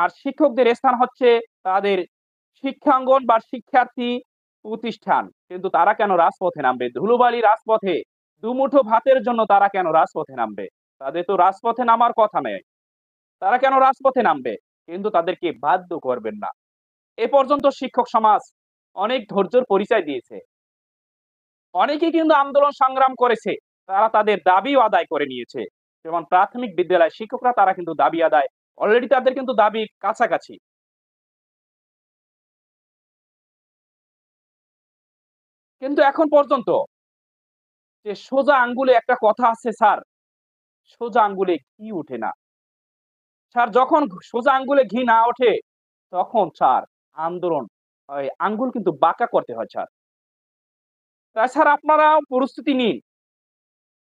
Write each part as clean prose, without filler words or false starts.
আর শিক্ষকদের স্থান হচ্ছে তাদের শিক্ষাঙ্গন বা শিক্ষার্থী প্রতিষ্ঠান। কিন্তু তারা কেন রাজপথে নামবে? ধুলোবালি রাজপথে দুমুঠো ভাতের জন্য তারা কেন রাজপথে নামবে? তাদের তো রাজপথে নামার কথা নয়। তারা কেন রাজপথে নামবে? কিন্তু তাদেরকে বাধ্য করবেন না। এ পর্যন্ত শিক্ষক সমাজ অনেক ধৈর্যের পরিচয় দিয়েছে। অনেকেই কিন্তু আন্দোলন সংগ্রাম করেছে। তারা তাদের দাবিও আদায় করে নিয়েছে। যেমন প্রাথমিক বিদ্যালয়ের শিক্ষকরা তারা কিন্তু দাবি আদায় অলরেডি তাদের কিন্তু দাবি কাছাকাছি। কিন্তু এখন পর্যন্ত যে সোজা আঙ্গুলে একটা কথা আছে স্যার, সোজা আঙ্গুলে ঘি উঠে না। স্যার যখন সোজা আঙ্গুলে ঘি না ওঠে তখন স্যার আন্দোলন আঙ্গুল কিন্তু বাঁকা করতে হয় স্যার। তাছাড়া আপনারা প্রস্তুতি নিন।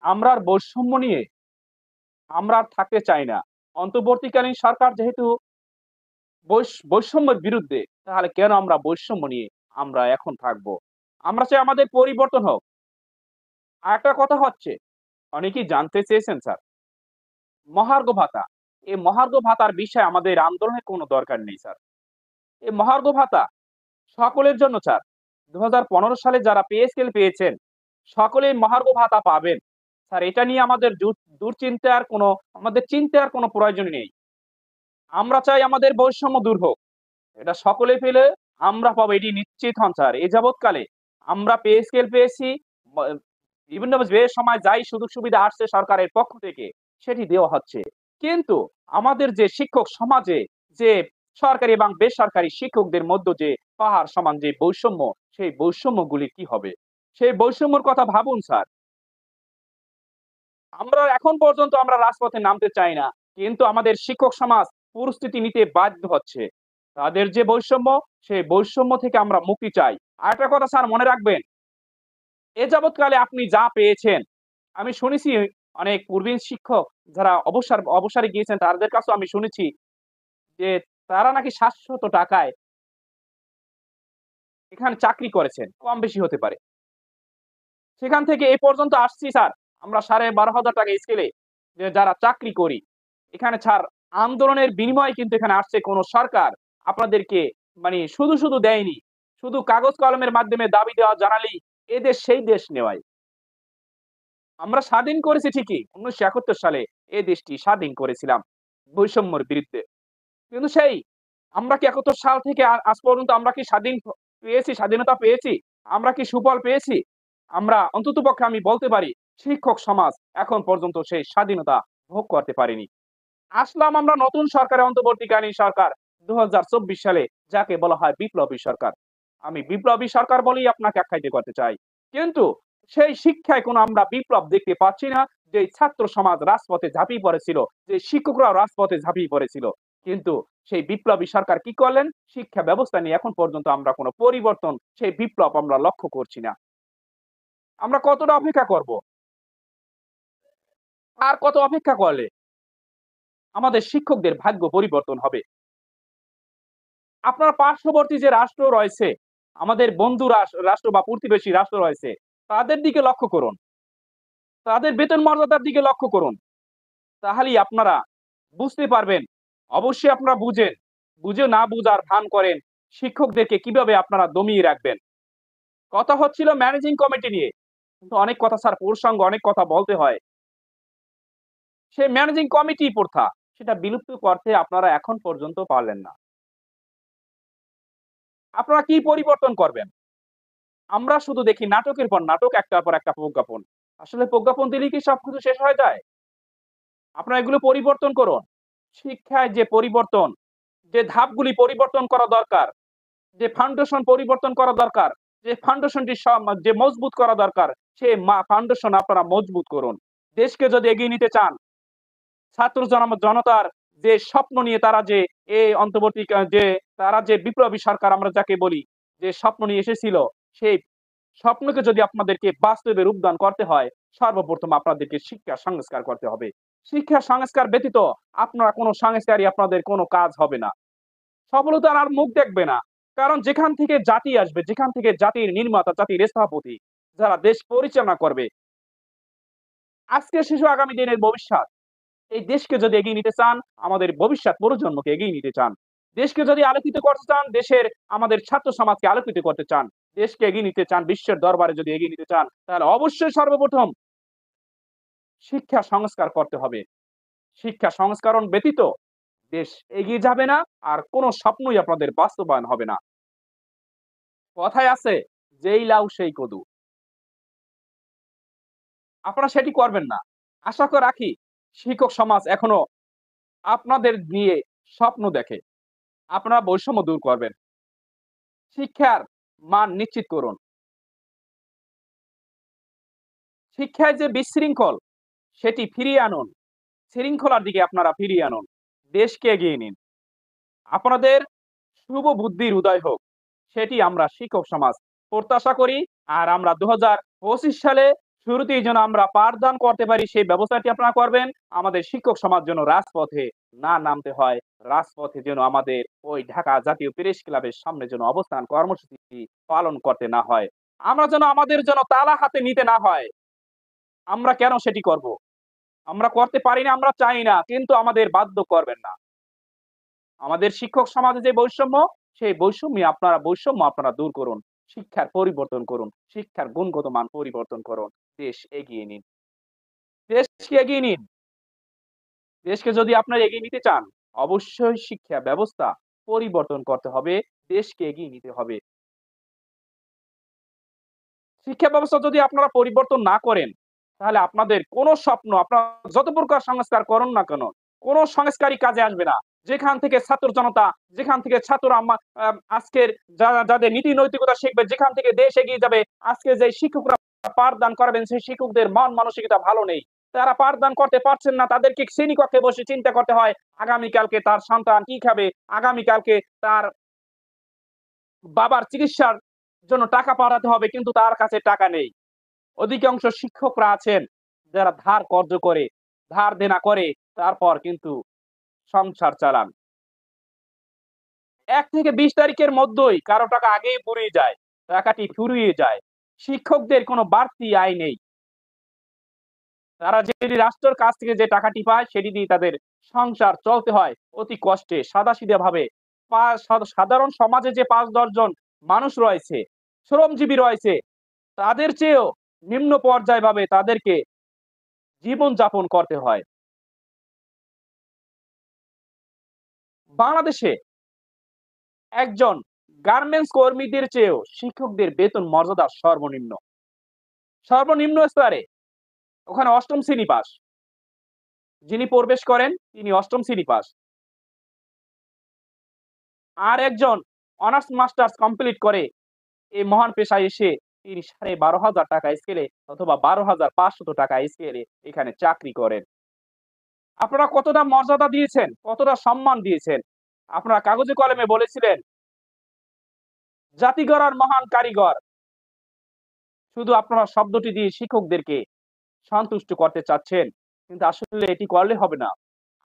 আমরা আর বৈষম্য নিয়ে আমরা আর থাকতে চাই না। অন্তর্বর্তীকালীন সরকার যেহেতু বৈষম্যের বিরুদ্ধে, তাহলে কেন আমরা বৈষম্য নিয়ে আমরা এখন থাকবো? আমরা চাই আমাদের পরিবর্তন হোক। আরেকটা কথা হচ্ছে, অনেকেই জানতে চেয়েছেন স্যার, মহার্ঘ ভাতা। এই মহার্ঘ ভাতার বিষয়ে আমাদের আন্দোলনের কোনো দরকার নেই স্যার। এই মহার্ঘ ভাতা সকলের জন্য স্যার। ২০১৫ সালে যারা পে স্কেল পেয়েছেন, সকলেই মহার্ঘ ভাতা পাবেন। স্যার এটা নিয়ে আমাদের দুশ্চিন্তার কোনো আমাদের চিন্তার কোনো প্রয়োজন নেই। আমরা চাই আমাদের বৈষম্য দূর হোক। এটা সকলে পেলে আমরা পাবো এটি নিশ্চিত হন স্যার। এ যাবৎকালে আমরা পে স্কেল পেয়েছি। ব বিভিন্ন যে সময় যাই সুযোগ সুবিধা আসছে সরকারের পক্ষ থেকে সেটি দেওয়া হচ্ছে। কিন্তু আমাদের যে শিক্ষক সমাজে যে সরকারি এবং বেসরকারি শিক্ষকদের মধ্য যে পাহাড় সমান যে বৈষম্য, সেই বৈষম্যগুলি কি হবে? সেই বৈষম্যর কথা ভাবুন স্যার। আমরা এখন পর্যন্ত আমরা রাজপথে নামতে চাই না। কিন্তু আমাদের শিক্ষক সমাজ প্রস্তুতি নিতে বাধ্য হচ্ছে। তাদের যে বৈষম্য, সেই বৈষম্য থেকে আমরা মুক্তি চাই। আরেকটা কথা স্যার মনে রাখবেন, এ যাবৎকালে আপনি যা পেয়েছেন, আমি শুনেছি অনেক প্রবীণ শিক্ষক যারা অবসরে গিয়েছেন তাদের কাছেও আমি শুনেছি যে তারা নাকি ৳৭০০ এখানে চাকরি করেছেন। কম বেশি হতে পারে। সেখান থেকে এ পর্যন্ত আসছি স্যার। আমরা ৳১২,৫০০ স্কেলে যে যারা চাকরি করি। এখানে ছাড় আন্দোলনের বিনিময়ে কিন্তু এখানে আসছে কোন সরকার আপনাদেরকে মানে শুধু দেয়নি। শুধু কাগজ কলমের মাধ্যমে দাবি দেওয়া জানালেই এ দেশ সেই দেশ নেওয়ায়। আমরা স্বাধীন করেছি ঠিকই। ১৯৭১ সালে এ দেশটি স্বাধীন করেছিলাম বৈষম্যের বিরুদ্ধে। কিন্তু সেই আমরা কি ৭১ সাল থেকে আজ পর্যন্ত আমরা কি পেয়েছি, স্বাধীনতা পেয়েছি? আমরা কি সুফল পেয়েছি? আমরা অন্ততপক্ষে আমি বলতে পারি শিক্ষক সমাজ এখন পর্যন্ত সেই স্বাধীনতা ভোগ করতে পারেনি। আসলাম আমরা নতুন সরকারের অন্তর্বর্তীকালীন সরকার ২০২৪ সালে যাকে বলা হয় বিপ্লবী সরকার। আমি বিপ্লবী সরকার বলেই আপনাকে আখ্যায়িত করতে চাই। কিন্তু সেই শিক্ষায় কোনো আমরা বিপ্লব দেখতে পাচ্ছি না। যে ছাত্র সমাজ রাজপথে ঝাঁপিয়ে পড়েছিল, যে শিক্ষকরাও রাজপথে ঝাঁপিয়ে পড়েছিল। কিন্তু সেই বিপ্লবী সরকার কি করলেন? শিক্ষা ব্যবস্থা নিয়ে এখন পর্যন্ত আমরা কোনো পরিবর্তন, সেই বিপ্লব আমরা লক্ষ্য করছি না। আমরা কতটা অপেক্ষা করব? আর কত অপেক্ষা করলে আমাদের শিক্ষকদের ভাগ্য পরিবর্তন হবে? আপনার পার্শ্ববর্তী যে রাষ্ট্র রয়েছে, আমাদের বন্ধু রাষ্ট্র বা প্রতিবেশী রাষ্ট্র রয়েছে, তাদের দিকে লক্ষ্য করুন। তাদের বেতন মর্যাদার দিকে লক্ষ্য করুন। তাহলেই আপনারা বুঝতে পারবেন। অবশ্যই আপনারা বুঝেন। বুঝে না বুঝার ভান করেন। শিক্ষকদেরকে কিভাবে আপনারা দমিয়ে রাখবেন। কথা হচ্ছিল ম্যানেজিং কমিটি নিয়ে। কিন্তু অনেক কথা স্যার প্রসঙ্গ অনেক কথা বলতে হয়। সেই ম্যানেজিং কমিটি প্রথা সেটা বিলুপ্ত করতে আপনারা এখন পর্যন্ত পারলেন না। আপনারা কি পরিবর্তন করবেন? আমরা শুধু দেখি নাটকের পর নাটক, একটার পর একটা প্রজ্ঞাপন। আসলে প্রজ্ঞাপন দিলেই কি সবকিছু শেষ হয়ে যায়? আপনারা এগুলো পরিবর্তন করুন। শিক্ষায় যে পরিবর্তন, যে ধাপগুলি পরিবর্তন করা দরকার, যে ফাউন্ডেশন পরিবর্তন করা দরকার, যে ফাউন্ডেশনটি যে মজবুত করা দরকার, সে ফাউন্ডেশন আপনারা মজবুত করুন। দেশকে যদি এগিয়ে নিতে চান, ছাত্র জনতার যে স্বপ্ন নিয়ে তারা যে অন্তর্বর্তী যে তারা যে বিপ্লবী সরকার আমরা যাকে বলি, যে স্বপ্ন নিয়ে এসেছিল, সেই স্বপ্নকে যদি আপনাদেরকে বাস্তবে রূপদান করতে হয়, সর্বপ্রথম আপনাদেরকে শিক্ষা সংস্কার করতে হবে। শিক্ষা সংস্কার ব্যতীত আপনারা কোন সংস্কারই আপনাদের কোন কাজ হবে না। সফলতার আর মুখ দেখবে না। কারণ যেখান থেকে জাতি আসবে, যেখান থেকে জাতির নির্মাতা, জাতির স্থপতি, যারা দেশ পরিচালনা করবে, আজকের শিশু আগামী দিনের ভবিষ্যৎ। এই দেশকে যদি এগিয়ে নিতে চান, আমাদের ভবিষ্যৎ প্রজন্মকে এগিয়ে নিতে চান, দেশকে যদি আলোকিত করতে চান, দেশের আমাদের ছাত্র সমাজকে আলোকিত করতে চান, দেশকে এগিয়ে নিতে চান, বিশ্বের দরবারে যদি এগিয়ে নিতে চান, তাহলে অবশ্যই সর্বপ্রথম শিক্ষা সংস্কার করতে হবে। শিক্ষা সংস্করণ ব্যতীত দেশ এগিয়ে যাবে না, আর কোন স্বপ্নই আপনাদের বাস্তবায়ন হবে না। কথায় আছে, যেই লাউ সেই কদু। আপনারা সেটি করবেন না। আশা করে রাখি শিক্ষক সমাজ এখনো আপনাদের নিয়ে স্বপ্ন দেখে। আপনারা বৈষম্য দূর করবেন। শিক্ষার মান নিশ্চিত করুন। শিক্ষায় যে বিশৃঙ্খল সেটি ফিরিয়ে আনুন। শৃঙ্খলার দিকে আপনারা ফিরিয়ে আনুন। দেশকে এগিয়ে নিন। আপনাদের শুভ বুদ্ধির উদয় হোক। সেটি আমরা শিক্ষক সমাজ প্রত্যাশা করি। আর আমরা ২০২৫ সালে শুরুতেই যেন আমরা পাঠদান করতে পারি সেই ব্যবস্থাটি আপনারা করবেন। আমাদের শিক্ষক সমাজ যেন রাজপথে না নামতে হয়। রাজপথে যেন আমাদের ওই ঢাকা জাতীয় প্রেস ক্লাবের সামনে যেন অবস্থান কর্মসূচি পালন করতে না হয়। আমরা যেন আমাদের জন্য তালা হাতে নিতে না হয়। আমরা কেন সেটি করব? আমরা করতে পারি না, আমরা চাই না। কিন্তু আমাদের বাধ্য করবেন না। আমাদের শিক্ষক সমাজে যে বৈষম্য, সেই বৈষম্য আপনারা দূর করুন। শিক্ষার পরিবর্তন করুন। শিক্ষার গুণগত মান পরিবর্তন করুন। দেশ এগিয়ে নিন। দেশকে এগিয়ে নিন। দেশকে যদি আপনারা এগিয়ে নিতে চান, অবশ্যই শিক্ষা ব্যবস্থা পরিবর্তন করতে হবে। দেশকে এগিয়ে নিতে হবে। শিক্ষা ব্যবস্থা যদি আপনারা পরিবর্তন না করেন, তাহলে আপনাদের কোন স্বপ্ন আপনারা যত প্রকার সংস্কার করুন না কেন, কোন সংস্কারই কাজে আসবে না। যেখান থেকে ছাত্র জনতা, যেখান থেকে ছাত্ররা আজকের যাদের নীতি নৈতিকতা শিখবে, যেখান থেকে দেশ এগিয়ে যাবে, আজকে যে শিক্ষকরা পাঠদান করাবেন সেই শিক্ষকদের মন মানসিকতা ভালো নেই। তারা পাঠদান করতে পারছেন না। তাদেরকে শ্রেণীকক্ষে বসে চিন্তা করতে হয় আগামীকালকে তার সন্তান কি খাবে, আগামীকালকে তার বাবার চিকিৎসার জন্য টাকা পাঠাতে হবে, কিন্তু তার কাছে টাকা নেই। অধিকাংশ শিক্ষকরা আছেন যারা ধার কর্জ করে, ধার দেনা করে তারপর কিন্তু সংসার চালান। ১ থেকে ২০ তারিখের মধ্যেই কারো টাকা আগেই ফুরিয়ে যায়। টাকাটি ফুরিয়ে যায়। শিক্ষকদের কোনো বাড়তি আয় নেই। তারা যেটি রাষ্ট্রের কাছ থেকে যে টাকাটি পায় সেটি দিয়ে তাদের সংসার চলতে হয় অতি কষ্টে সাদাসিধা ভাবে। সাধারণ সমাজে যে ৫-১০ জন মানুষ রয়েছে, শ্রমজীবী রয়েছে, তাদের চেয়েও নিম্ন পর্যায়ভাবে তাদেরকে জীবনযাপন করতে হয়। বাংলাদেশে একজন গার্মেন্টস কর্মীদের চেয়েও শিক্ষকদের বেতন মর্যাদা সর্বনিম্ন। সর্বনিম্ন স্তরে। ওখানে ৮ম শ্রেণী পাস। যিনি প্রবেশ করেন তিনি ৮ম শ্রেণী পাস। আর একজন অনার্স মাস্টার্স কমপ্লিট করে এই মহান পেশায় এসে তিনি ৳১২,৫০০ স্কেলে অথবা ৳১২,৫০০ স্কেলে এখানে চাকরি করেন। আপনারা কতটা মর্যাদা দিয়েছেন, কতটা সম্মান দিয়েছেন। আপনারা কাগজে কলমে বলেছিলেন, জাতি গড়ার মহান কারিগর। শুধু আপনারা শব্দটি দিয়ে শিক্ষকদেরকে সন্তুষ্ট করতে চাচ্ছেন। কিন্তু আসলে এটি করলে হবে না।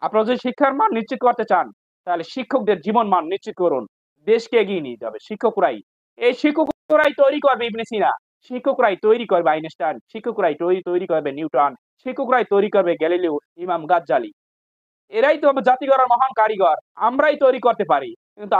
আপনারা যদি শিক্ষার মান নিশ্চিত করতে চান, তাহলে শিক্ষকদের জীবন মান নিশ্চিত করুন। দেশকে এগিয়ে নিয়ে যাবে শিক্ষকরাই। এই শিক্ষকরাই তৈরি করবে ইবনে সিনা, শিক্ষকরাই তৈরি করবে আইনস্টাইন, শিক্ষকরাই তৈরি করবে নিউটন, শিক্ষকরাই তৈরি করবে গ্যালিলিও, ইমাম গাজ্জালি। এরাই তো জাতি গড়ার মহান কারিগর। আমরাই তৈরি করতে পারি। কিন্তু